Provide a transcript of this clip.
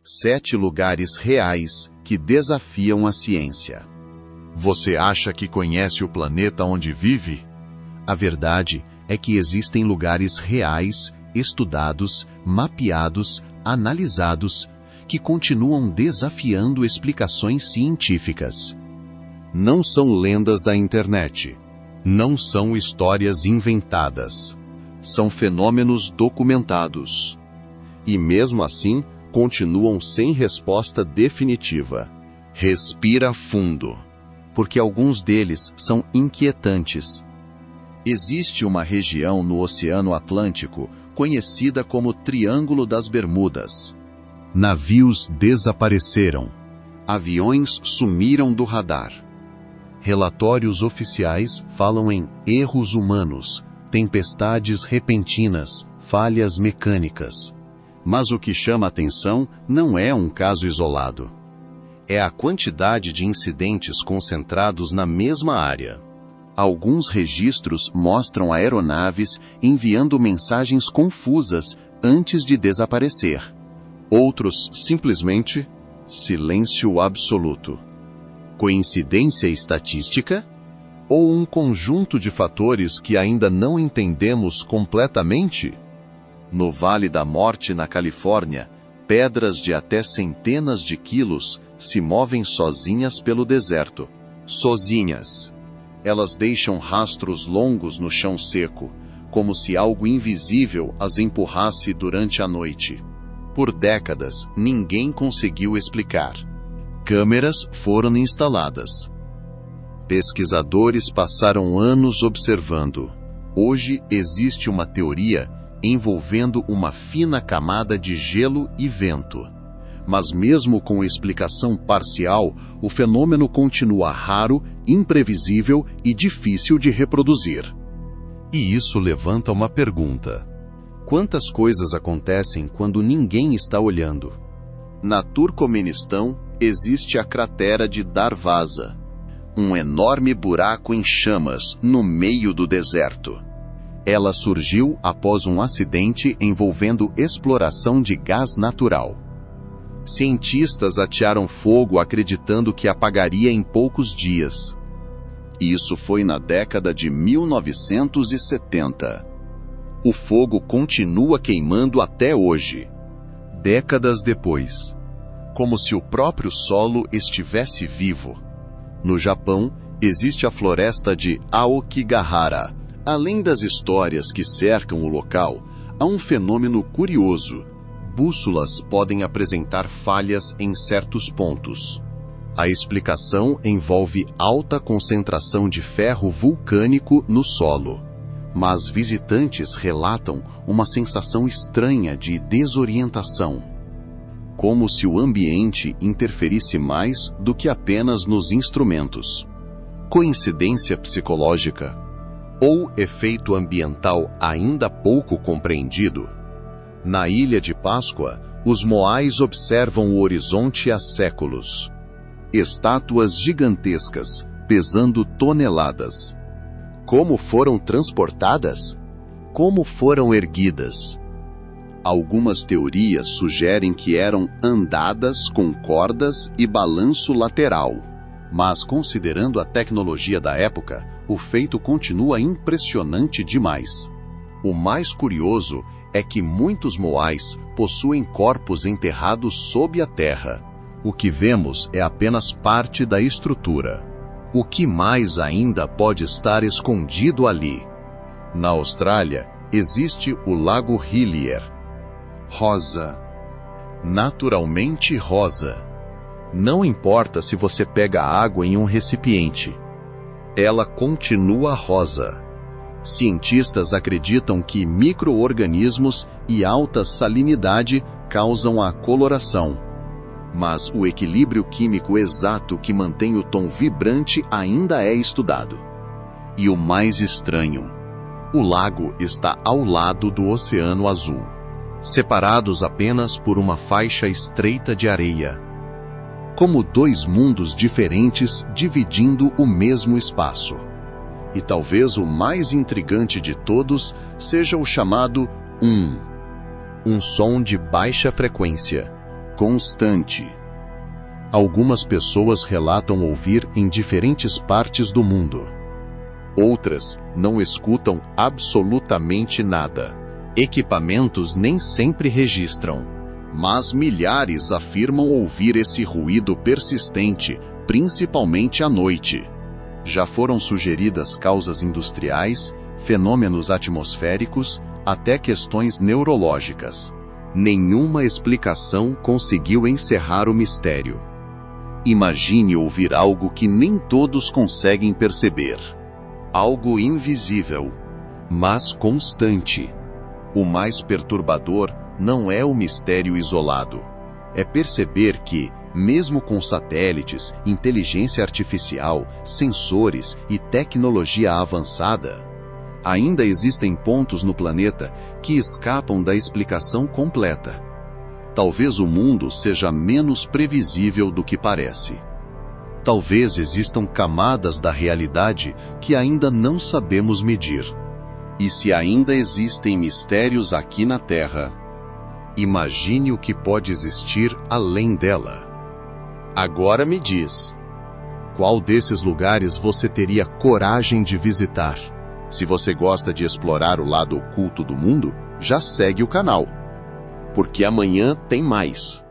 7 lugares reais que desafiam a ciência. Você acha que conhece o planeta onde vive? A verdade é que existem lugares reais, estudados, mapeados, analisados, que continuam desafiando explicações científicas. Não são lendas da internet. Não são histórias inventadas. São fenômenos documentados. E mesmo assim, continuam sem resposta definitiva. Respira fundo, porque alguns deles são inquietantes. Existe uma região no Oceano Atlântico conhecida como Triângulo das Bermudas. Navios desapareceram. Aviões sumiram do radar. Relatórios oficiais falam em erros humanos, tempestades repentinas, falhas mecânicas. Mas o que chama atenção não é um caso isolado. É a quantidade de incidentes concentrados na mesma área. Alguns registros mostram aeronaves enviando mensagens confusas antes de desaparecer. Outros, simplesmente, silêncio absoluto. Coincidência estatística? Ou um conjunto de fatores que ainda não entendemos completamente? No Vale da Morte, na Califórnia, pedras de até centenas de quilos se movem sozinhas pelo deserto. Sozinhas. Elas deixam rastros longos no chão seco, como se algo invisível as empurrasse durante a noite. Por décadas, ninguém conseguiu explicar. Câmeras foram instaladas. Pesquisadores passaram anos observando. Hoje existe uma teoria envolvendo uma fina camada de gelo e vento. Mas mesmo com explicação parcial, o fenômeno continua raro, imprevisível e difícil de reproduzir. E isso levanta uma pergunta. Quantas coisas acontecem quando ninguém está olhando? Na Turcomenistão, existe a cratera de Darvaza, um enorme buraco em chamas no meio do deserto. Ela surgiu após um acidente envolvendo exploração de gás natural. Cientistas atearam fogo acreditando que apagaria em poucos dias. Isso foi na década de 1970. O fogo continua queimando até hoje, décadas depois, como se o próprio solo estivesse vivo. No Japão, existe a floresta de Aokigahara. Além das histórias que cercam o local, há um fenômeno curioso. Bússolas podem apresentar falhas em certos pontos. A explicação envolve alta concentração de ferro vulcânico no solo. Mas visitantes relatam uma sensação estranha de desorientação. Como se o ambiente interferisse mais do que apenas nos instrumentos. Coincidência psicológica? Ou efeito ambiental ainda pouco compreendido? Na Ilha de Páscoa, os moais observam o horizonte há séculos. Estátuas gigantescas, pesando toneladas. Como foram transportadas? Como foram erguidas? Algumas teorias sugerem que eram andadas com cordas e balanço lateral. Mas considerando a tecnologia da época, o feito continua impressionante demais. O mais curioso é que muitos moais possuem corpos enterrados sob a terra. O que vemos é apenas parte da estrutura. O que mais ainda pode estar escondido ali? Na Austrália, existe o Lago Hillier. Rosa. Naturalmente rosa. Não importa se você pega água em um recipiente. Ela continua rosa. Cientistas acreditam que micro-organismos e alta salinidade causam a coloração. Mas o equilíbrio químico exato que mantém o tom vibrante ainda é estudado. E o mais estranho: o lago está ao lado do Oceano Azul, separados apenas por uma faixa estreita de areia. Como dois mundos diferentes dividindo o mesmo espaço. E talvez o mais intrigante de todos seja o chamado um som de baixa frequência, constante. Algumas pessoas relatam ouvir em diferentes partes do mundo. Outras não escutam absolutamente nada. Equipamentos nem sempre registram. Mas milhares afirmam ouvir esse ruído persistente, principalmente à noite. Já foram sugeridas causas industriais, fenômenos atmosféricos, até questões neurológicas. Nenhuma explicação conseguiu encerrar o mistério. Imagine ouvir algo que nem todos conseguem perceber. Algo invisível, mas constante. O mais perturbador não é o mistério isolado. É perceber que, mesmo com satélites, inteligência artificial, sensores e tecnologia avançada, ainda existem pontos no planeta que escapam da explicação completa. Talvez o mundo seja menos previsível do que parece. Talvez existam camadas da realidade que ainda não sabemos medir. E se ainda existem mistérios aqui na Terra, imagine o que pode existir além dela. Agora me diz, qual desses lugares você teria coragem de visitar? Se você gosta de explorar o lado oculto do mundo, já segue o canal, porque amanhã tem mais.